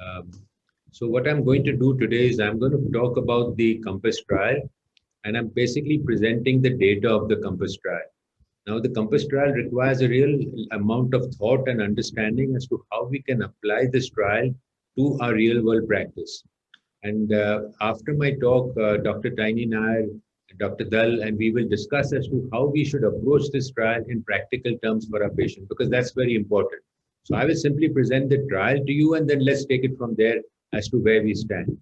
Um, so what I'm going to do today is I'm going to talk about the COMPASS trial, and I'm basically presenting the data of the COMPASS trial. Now, the COMPASS trial requires a real amount of thought and understanding as to how we can apply this trial to our real world practice. And after my talk, Dr. Tiny Nair, Dr. Dal, and we will discuss as to how we should approach this trial in practical terms for our patient, because that's very important. So I will simply present the trial to you, and then let's take it from there as to where we stand.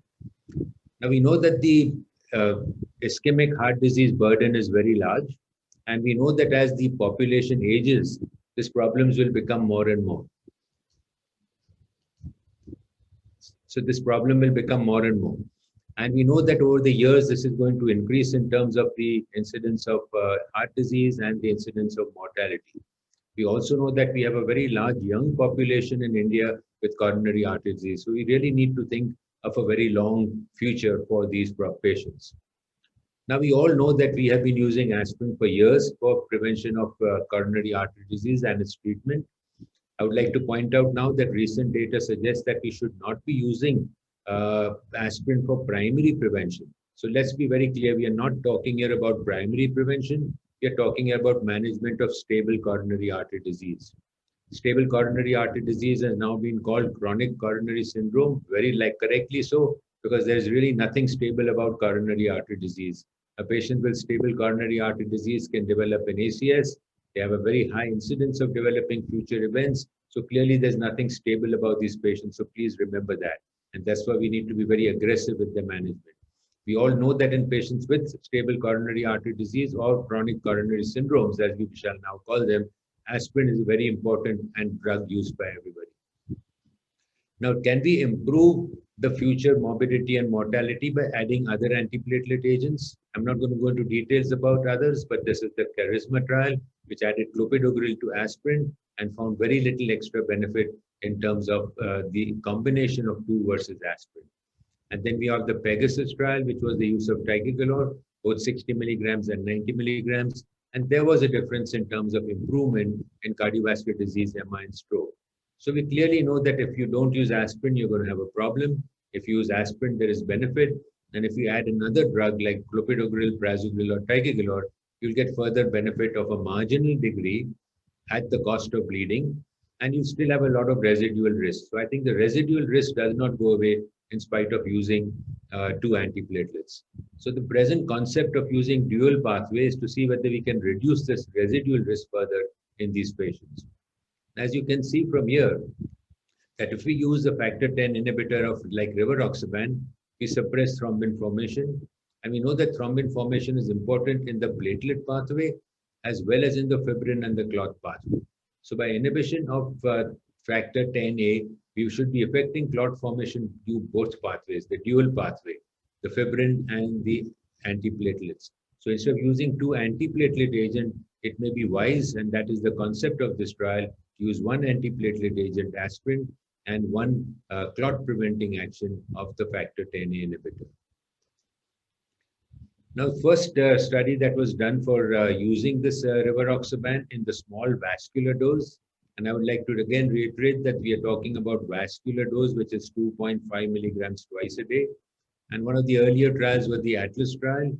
Now, we know that the ischemic heart disease burden is very large, and we know that as the population ages, these problems will become more and more. So this problem will become more and more. And we know that over the years, this is going to increase in terms of the incidence of heart disease and the incidence of mortality. We also know that we have a very large young population in India with coronary artery disease. So we really need to think of a very long future for these patients. Now, we all know that we have been using aspirin for years for prevention of coronary artery disease and its treatment. I would like to point out now that recent data suggests that we should not be using aspirin for primary prevention. So let's be very clear, we are not talking here about primary prevention, we are talking about management of stable coronary artery disease. Stable coronary artery disease has now been called chronic coronary syndrome, very correctly so, because there is really nothing stable about coronary artery disease. A patient with stable coronary artery disease can develop an ACS. They have a very high incidence of developing future events. So clearly there's nothing stable about these patients. So please remember that. And that's why we need to be very aggressive with the management. We all know that in patients with stable coronary artery disease or chronic coronary syndromes, as we shall now call them, aspirin is very important and drug used by everybody. Now, can we improve the future morbidity and mortality by adding other antiplatelet agents? I'm not going to go into details about others, but this is the Charisma trial, which added clopidogrel to aspirin and found very little extra benefit in terms of the combination of two versus aspirin. And then we have the Pegasus trial, which was the use of ticagrelor, both 60 milligrams and 90 milligrams. And there was a difference in terms of improvement in cardiovascular disease, MI, and stroke. So we clearly know that if you don't use aspirin, you're going to have a problem. If you use aspirin, there is benefit. And if you add another drug like clopidogrel, prasugrel, or ticagrelor, you'll get further benefit of a marginal degree at the cost of bleeding. And you still have a lot of residual risk. So I think the residual risk does not go away in spite of using two antiplatelets. So the present concept of using dual pathways to see whether we can reduce this residual risk further in these patients. As you can see from here, that if we use a factor 10 inhibitor of like RIVAROXABAN, we suppress thrombin formation. And we know that thrombin formation is important in the platelet pathway as well as in the fibrin and the clot pathway. So by inhibition of factor 10A, we should be affecting clot formation through both pathways, the dual pathway, the fibrin and the antiplatelets. So instead of using two antiplatelet agents, it may be wise, and that is the concept of this trial, to use one antiplatelet agent, aspirin, and one clot preventing action of the factor 10A inhibitor. Now, first study that was done for using this RIVAROXABAN in the small vascular dose, and I would like to again reiterate that we are talking about vascular dose, which is 2.5 milligrams twice a day. And one of the earlier trials was the Atlas trial.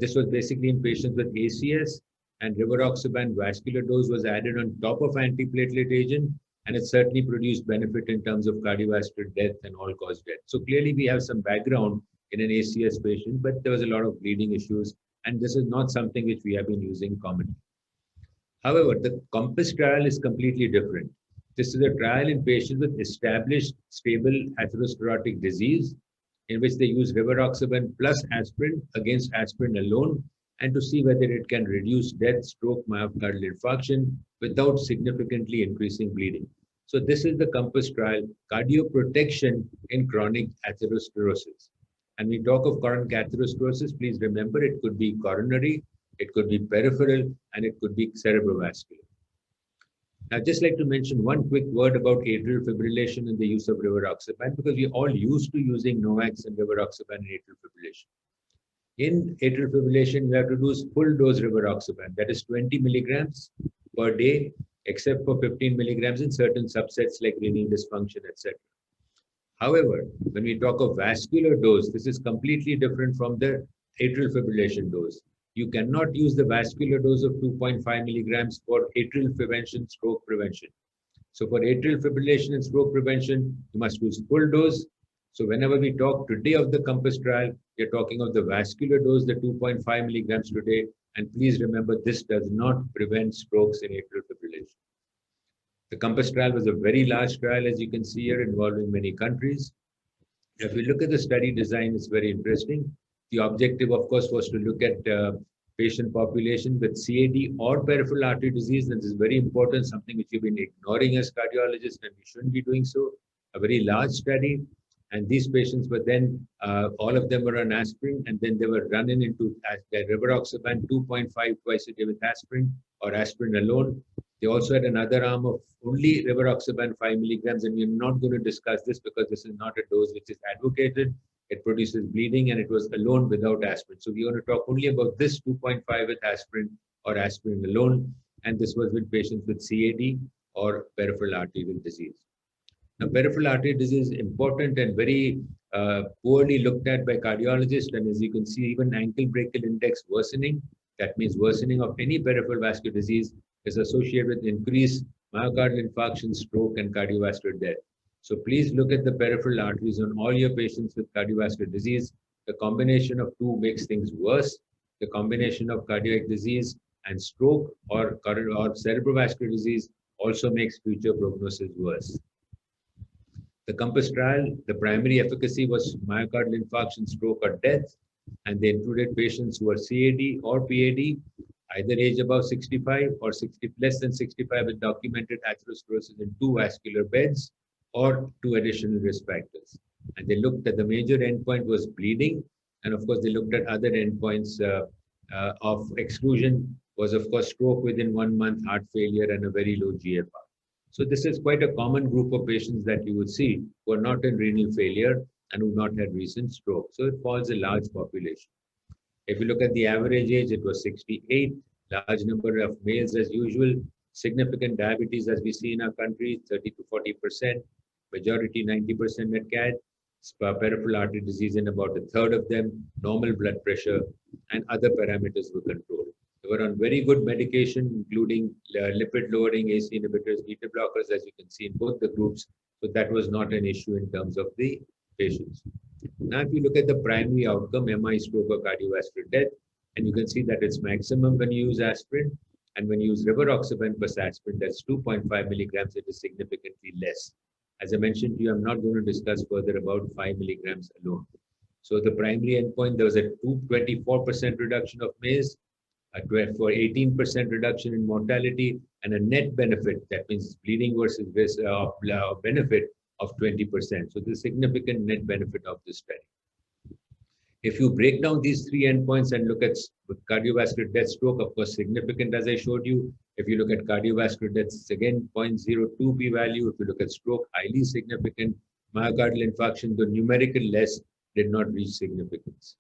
This was basically in patients with ACS, and RIVAROXABAN vascular dose was added on top of antiplatelet agent, and it certainly produced benefit in terms of cardiovascular death and all-cause death. So clearly we have some background in an ACS patient, but there was a lot of bleeding issues, and this is not something which we have been using commonly. However, the COMPASS trial is completely different. This is a trial in patients with established stable atherosclerotic disease, in which they use RIVAROXABAN plus aspirin against aspirin alone, and to see whether it can reduce death, stroke, myocardial infarction without significantly increasing bleeding. So this is the COMPASS trial, cardioprotection in chronic atherosclerosis. And we talk of chronic atherosclerosis, please remember it could be coronary, it could be peripheral, and it could be cerebrovascular. Now, I'd just like to mention one quick word about atrial fibrillation and the use of RIVAROXABAN, because we're all used to using NOACs and RIVAROXABAN in atrial fibrillation. In atrial fibrillation, we have to do full dose RIVAROXABAN, that is 20 milligrams per day, except for 15 milligrams in certain subsets like renal dysfunction, etc. However, when we talk of vascular dose, this is completely different from the atrial fibrillation dose. You cannot use the vascular dose of 2.5 milligrams for atrial prevention, stroke prevention. So for atrial fibrillation and stroke prevention, you must use full dose. So whenever we talk today of the COMPASS trial, we are talking of the vascular dose, the 2.5 milligrams today. And please remember, this does not prevent strokes in atrial fibrillation. The COMPASS trial was a very large trial, as you can see here, involving many countries. If you look at the study design, it's very interesting. The objective, of course, was to look at patient population with CAD or peripheral artery disease. And this is very important, something which you've been ignoring as cardiologists, and we shouldn't be doing so. A very large study. And these patients were then, all of them were on aspirin, and then they were run into RIVAROXABAN 2.5 twice a day with aspirin or aspirin alone. They also had another arm of only RIVAROXABAN 5 milligrams, and we're not going to discuss this because this is not a dose which is advocated. It produces bleeding, and it was alone without aspirin. So we're going to talk only about this 2.5 with aspirin or aspirin alone, and this was with patients with CAD or peripheral arterial disease. Now, peripheral artery disease is important and very poorly looked at by cardiologists, and as you can see, even ankle brachial index worsening, that means worsening of any peripheral vascular disease, is associated with increased myocardial infarction, stroke, and cardiovascular death. So please look at the peripheral arteries on all your patients with cardiovascular disease. The combination of two makes things worse. The combination of cardiac disease and stroke or cerebrovascular disease also makes future prognosis worse. The COMPASS trial, the primary efficacy was myocardial infarction, stroke, or death, and they included patients who were CAD or PAD, either age above 65 or less than 65 with documented atherosclerosis in 2 vascular beds or 2 additional risk factors. And they looked at the major endpoint was bleeding, and of course they looked at other endpoints of exclusion was of course stroke within 1 month, heart failure, and a very low GFR. So this is quite a common group of patients that you would see who are not in renal failure and who not had recent stroke. So it forms a large population. If you look at the average age, it was 68, large number of males as usual, significant diabetes as we see in our country, 30 to 40%, majority 90% met CAD, peripheral artery disease in about a third of them, normal blood pressure, and other parameters were controlled. They were on very good medication, including lipid-lowering ACE inhibitors, beta blockers, as you can see in both the groups. So that was not an issue in terms of the patients. Now, if you look at the primary outcome, MI, stroke, or cardiovascular death, and you can see that it's maximum when you use aspirin, and when you use RIVAROXABAN plus aspirin, that's 2.5 milligrams, it is significantly less. As I mentioned to you, I'm not going to discuss further about 5 milligrams alone. So the primary endpoint, there was a 24% reduction of MACE, for 18% reduction in mortality, and a net benefit, that means bleeding versus risk of benefit of 20%. So the significant net benefit of this study. If you break down these 3 endpoints and look at cardiovascular death, stroke, of course, significant as I showed you. If you look at cardiovascular death, it's again 0.02 p-value. If you look at stroke, highly significant. Myocardial infarction, the numerical less, did not reach significance.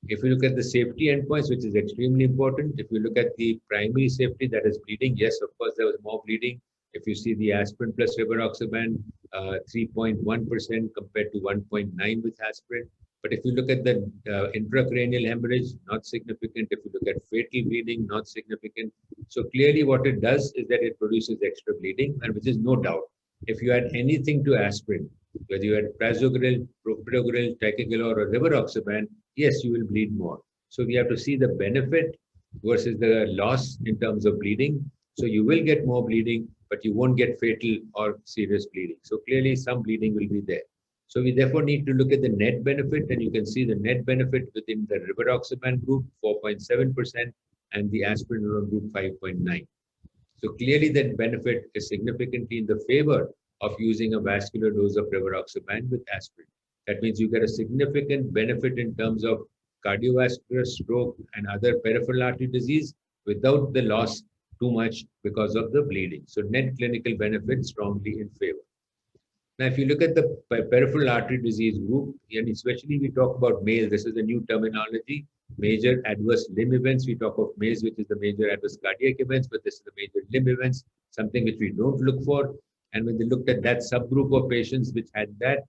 If you look at the safety endpoints, which is extremely important, if you look at the primary safety, that is bleeding, yes, of course, there was more bleeding. If you see the aspirin plus RIVAROXABAN, 3.1% compared to 1.9 with aspirin. But if you look at the intracranial hemorrhage, not significant. If you look at fatal bleeding, not significant. So clearly what it does is that it produces extra bleeding, and which is no doubt. If you add anything to aspirin, whether you add prasugrel, clopidogrel, ticagrelor, or RIVAROXABAN, yes, you will bleed more. So we have to see the benefit versus the loss in terms of bleeding. So you will get more bleeding, but you won't get fatal or serious bleeding. So clearly some bleeding will be there. So we therefore need to look at the net benefit, and you can see the net benefit within the RIVAROXABAN group, 4.7%, and the aspirin group, 5.9%. So clearly that benefit is significantly in the favor of using a vascular dose of RIVAROXABAN with aspirin. That means you get a significant benefit in terms of cardiovascular, stroke, and other peripheral artery disease without the loss too much because of the bleeding. So net clinical benefit strongly in favor. Now, if you look at the peripheral artery disease group, and especially we talk about MACE, this is a new terminology, major adverse limb events. We talk of MACE, which is the major adverse cardiac events, but this is the major limb events, something which we don't look for. And when they looked at that subgroup of patients which had that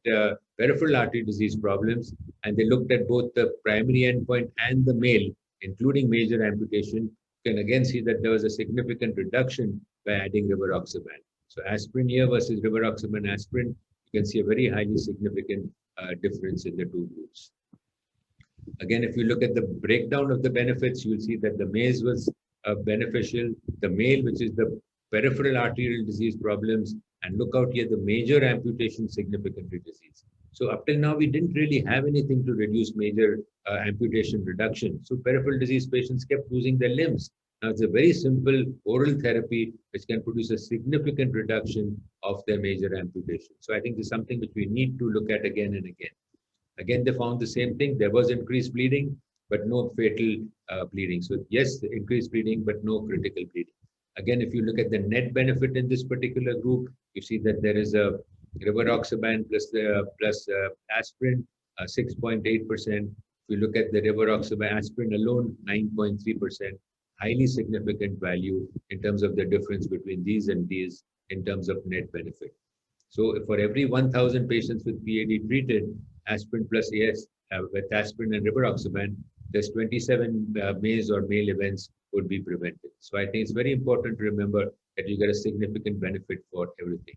peripheral artery disease problems, and they looked at both the primary endpoint and the male, including major amputation, you can again see that there was a significant reduction by adding rivaroxaban. So aspirin here versus rivaroxaban aspirin, you can see a very highly significant difference in the two groups. Again, if you look at the breakdown of the benefits, you'll see that the maize was beneficial. The male, which is the peripheral arterial disease problems, and look out here, the major amputation significantly disease. So up till now, we didn't really have anything to reduce major amputation reduction. So peripheral disease patients kept losing their limbs. Now it's a very simple oral therapy which can produce a significant reduction of their major amputation. So I think this is something which we need to look at again and again. Again, they found the same thing. There was increased bleeding, but no fatal bleeding. So yes, increased bleeding, but no critical bleeding. Again, if you look at the net benefit in this particular group, you see that there is a rivaroxaban plus aspirin, 6.8%. If you look at the rivaroxaban aspirin alone, 9.3%. Highly significant value in terms of the difference between these and these in terms of net benefit. So for every 1,000 patients with PAD treated, aspirin plus AS with aspirin and rivaroxaban, there's 27 maize or male events would be prevented. So I think it's very important to remember that you get a significant benefit for everything.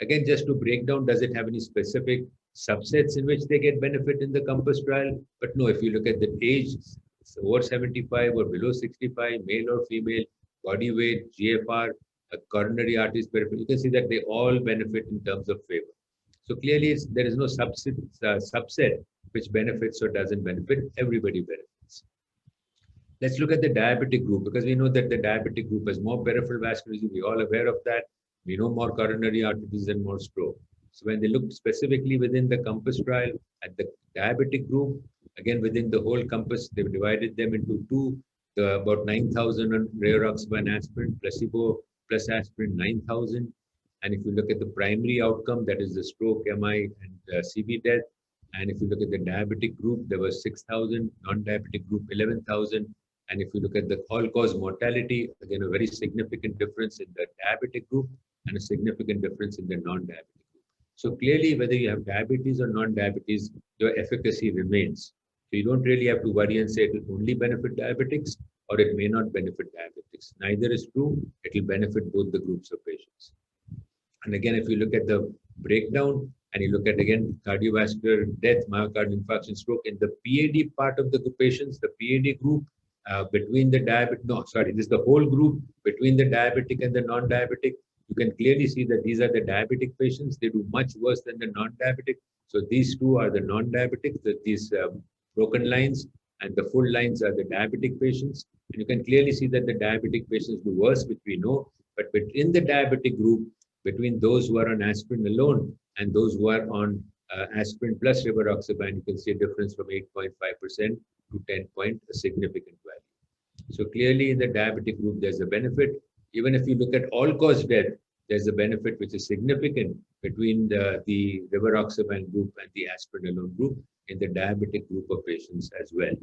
Again, just to break down, does it have any specific subsets in which they get benefit in the COMPASS trial? But no, if you look at the age, over 75 or below 65, male or female, body weight, GFR, coronary arteries, peripheral, you can see that they all benefit in terms of favor. So clearly, there is no subset which benefits or doesn't benefit. Everybody benefits. Let's look at the diabetic group, because we know that the diabetic group has more peripheral vascular disease. We're all aware of that. We know more coronary artery disease and more stroke. So when they looked specifically within the COMPASS trial at the diabetic group, again, within the whole COMPASS, they've divided them into two, about 9,000 on rivaroxaban aspirin, placebo plus aspirin, 9,000. And if you look at the primary outcome, that is the stroke, MI, and CV death. And if you look at the diabetic group, there was 6,000, non-diabetic group, 11,000. And if you look at the all-cause mortality, again, a very significant difference in the diabetic group and a significant difference in the non-diabetic group. So clearly, whether you have diabetes or non-diabetes, your efficacy remains. So you don't really have to worry and say it will only benefit diabetics or it may not benefit diabetics. Neither is true. It will benefit both the groups of patients. And again, if you look at the breakdown and you look at, again, cardiovascular death, myocardial infarction, stroke, in the PAD part of the patients, the PAD group, between the this is the whole group between the diabetic and the non-diabetic. You can clearly see that these are the diabetic patients. They do much worse than the non-diabetic. So these two are the non-diabetics, these broken lines, and the full lines are the diabetic patients. And you can clearly see that the diabetic patients do worse, which we know. But within the diabetic group, between those who are on aspirin alone and those who are on aspirin plus rivaroxaban, you can see a difference from 8.5% to 10 point, a significant value. So clearly in the diabetic group, there's a benefit. Even if you look at all-cause death, there's a benefit which is significant between the rivaroxaban group and the aspirin alone group in the diabetic group of patients as well.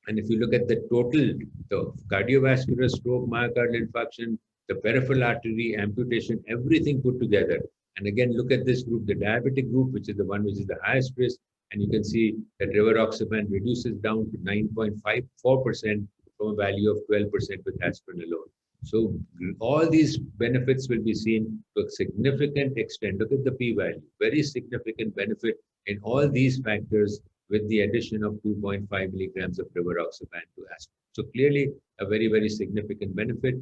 And if you look at the total, the cardiovascular, stroke, myocardial infarction, the peripheral artery, amputation, everything put together. And again, look at this group, the diabetic group, which is the one which is the highest risk. And you can see that rivaroxaban reduces down to 9.54% from a value of 12% with aspirin alone. So all these benefits will be seen to a significant extent. Look at the p-value, very significant benefit in all these factors with the addition of 2.5 milligrams of rivaroxaban to aspirin. So clearly a very, very significant benefit.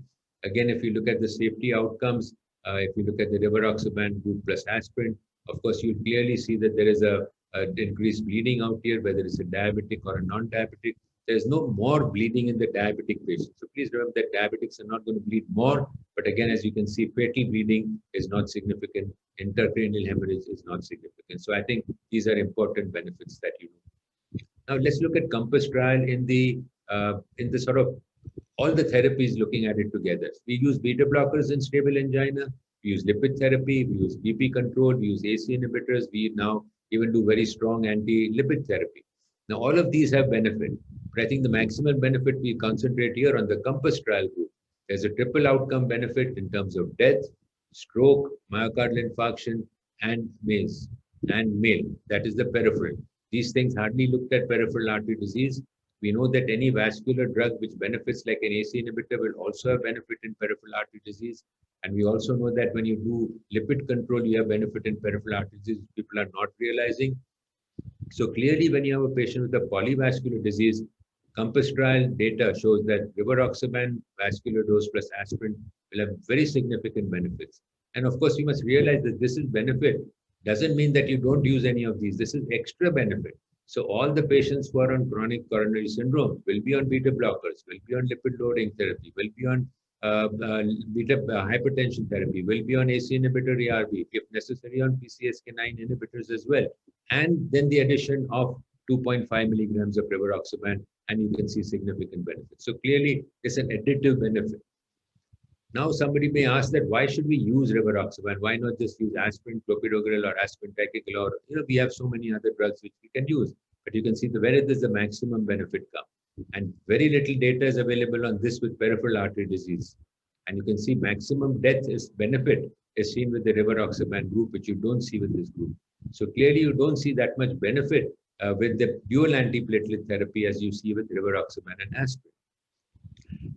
Again, if you look at the safety outcomes, if you look at the rivaroxaban group plus aspirin, of course, you clearly see that there is a increased bleeding out here, whether it's a diabetic or a non-diabetic. There's no more bleeding in the diabetic patients. So please remember that diabetics are not going to bleed more. But again, as you can see, fatal bleeding is not significant. Intracranial hemorrhage is not significant. So I think these are important benefits that you know. Now let's look at COMPASS trial in the sort of all the therapies looking at it together. We use beta blockers in stable angina. We use lipid therapy. We use BP control. We use AC inhibitors. We now even do very strong anti-lipid therapy. Now, all of these have benefit, but I think the maximum benefit we concentrate here on the COMPASS trial group. There's a triple outcome benefit in terms of death, stroke, myocardial infarction, and MACE, and MALE, that is the peripheral. These things hardly looked at peripheral artery disease. We know that any vascular drug which benefits like an AC inhibitor will also have benefit in peripheral artery disease. And we also know that when you do lipid control, you have benefit in peripheral artery disease, people are not realizing. So clearly, when you have a patient with a polyvascular disease, COMPASS trial data shows that rivaroxaban vascular dose plus aspirin will have very significant benefits. And of course, you must realize that this is benefit. Doesn't mean that you don't use any of these. This is extra benefit. So all the patients who are on chronic coronary syndrome will be on beta blockers, will be on lipid lowering therapy, will be on beta hypertension therapy, will be on AC inhibitor ARB, if necessary on PCSK9 inhibitors as well. And then the addition of 2.5 milligrams of rivaroxaban, and you can see significant benefits. So clearly, it's an additive benefit. Now, somebody may ask that why should we use rivaroxaban? Why not just use aspirin, clopidogrel, or aspirin ticagrelor? We have so many other drugs which we can use. But you can see where does the maximum benefit come? And very little data is available on this with peripheral artery disease. And you can see maximum death is benefit is seen with the rivaroxaban group, which you don't see with this group. So clearly, you don't see that much benefit with the dual antiplatelet therapy as you see with rivaroxaban and aspirin.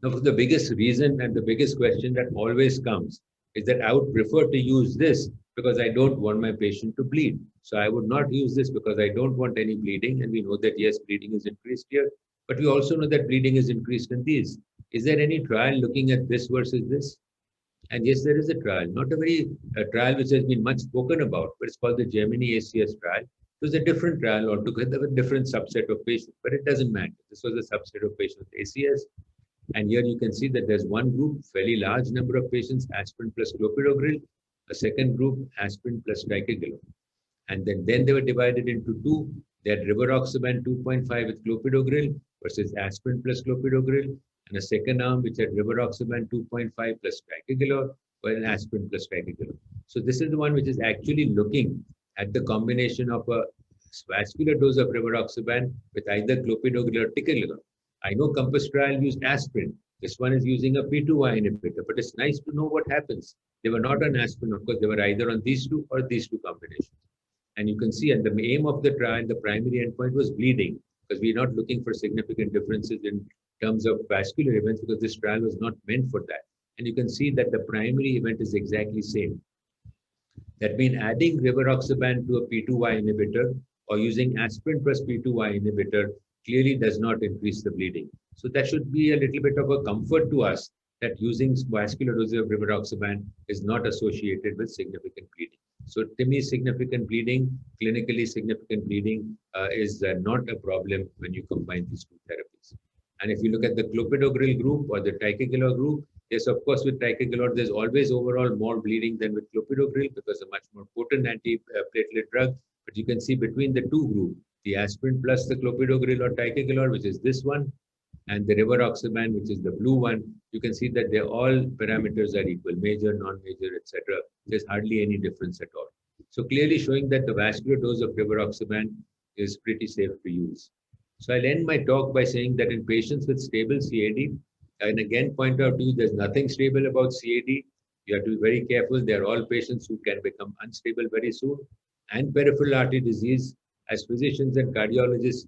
Now, for the biggest reason and the biggest question that always comes is that I would prefer to use this because I don't want my patient to bleed. So I would not use this because I don't want any bleeding. And we know that, yes, bleeding is increased here, but we also know that bleeding is increased in these. Is there any trial looking at this versus this? And yes, there is a trial, not a trial which has been much spoken about, but it's called the Gemini ACS trial. It was a different trial altogether with a different subset of patients, but it doesn't matter. This was a subset of patients with ACS. And here you can see that there's one group, fairly large number of patients, aspirin plus clopidogrel, a second group, aspirin plus ticagrelor. And then they were divided into two. They had rivaroxaban 2.5 with clopidogrel versus aspirin plus clopidogrel, and a second arm which had rivaroxaban 2.5 plus ticagrelor, or an aspirin plus ticagrelor. So this is the one which is actually looking at the combination of a vascular dose of rivaroxaban with either clopidogrel or ticagrelor. I know COMPASS trial used aspirin. This one is using a P2Y inhibitor, but it's nice to know what happens. They were not on aspirin, of course, they were either on these two or these two combinations. And you can see, and the aim of the trial, the primary endpoint was bleeding, because we're not looking for significant differences in terms of vascular events, because this trial was not meant for that. And you can see that the primary event is exactly same. That means adding rivaroxaban to a P2Y inhibitor or using aspirin plus P2Y inhibitor clearly does not increase the bleeding. So that should be a little bit of a comfort to us that using vascular doses of rivaroxaban is not associated with significant bleeding. So to me, significant bleeding, clinically significant bleeding is not a problem when you combine these two therapies. And if you look at the clopidogrel group or the ticagrelor group, yes, of course, with ticagrelor, there's always overall more bleeding than with clopidogrel because a much more potent antiplatelet drug. But you can see between the two groups, the aspirin plus the clopidogrel or ticagrelor, which is this one, and the rivaroxaban, which is the blue one, you can see that all parameters are equal, major, non-major, etc. There's hardly any difference at all. So clearly showing that the vascular dose of rivaroxaban is pretty safe to use. So I'll end my talk by saying that in patients with stable CAD, and again point out to you, there's nothing stable about CAD. You have to be very careful. They're all patients who can become unstable very soon. And peripheral artery disease, as physicians and cardiologists,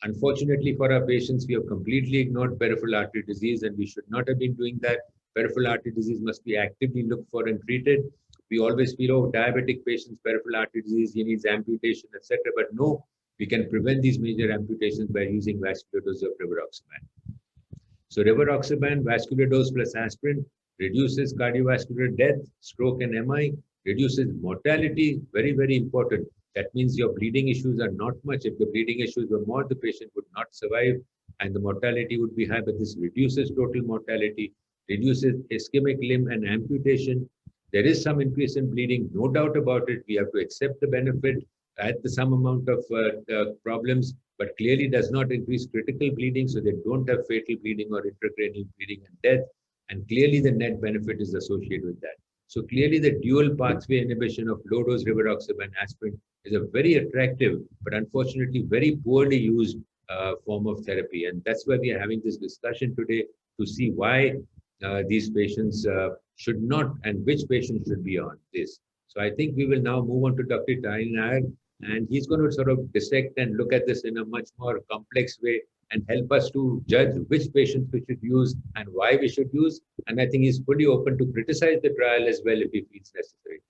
unfortunately for our patients, we have completely ignored peripheral artery disease, and we should not have been doing that. Peripheral artery disease must be actively looked for and treated. We always feel, oh, diabetic patients, peripheral artery disease, he needs amputation, etc. But no, we can prevent these major amputations by using vascular dose of rivaroxaban. So rivaroxaban, vascular dose plus aspirin, reduces cardiovascular death, stroke and MI, reduces mortality, very, very important. That means your bleeding issues are not much. If the bleeding issues were more, the patient would not survive and the mortality would be high, but this reduces total mortality, reduces ischemic limb and amputation. There is some increase in bleeding, no doubt about it. We have to accept the benefit at some amount of problems, but clearly does not increase critical bleeding, so they don't have fatal bleeding or intracranial bleeding and death. And clearly the net benefit is associated with that. So clearly the dual pathway inhibition of low-dose rivaroxaban aspirin is a very attractive, but unfortunately very poorly used form of therapy. And that's why we are having this discussion today, to see why these patients should not and which patients should be on this. So I think we will now move on to Dr. Tainar, and he's going to sort of dissect and look at this in a much more complex way and help us to judge which patients we should use and why we should use. And I think he's fully open to criticize the trial as well if he feels necessary.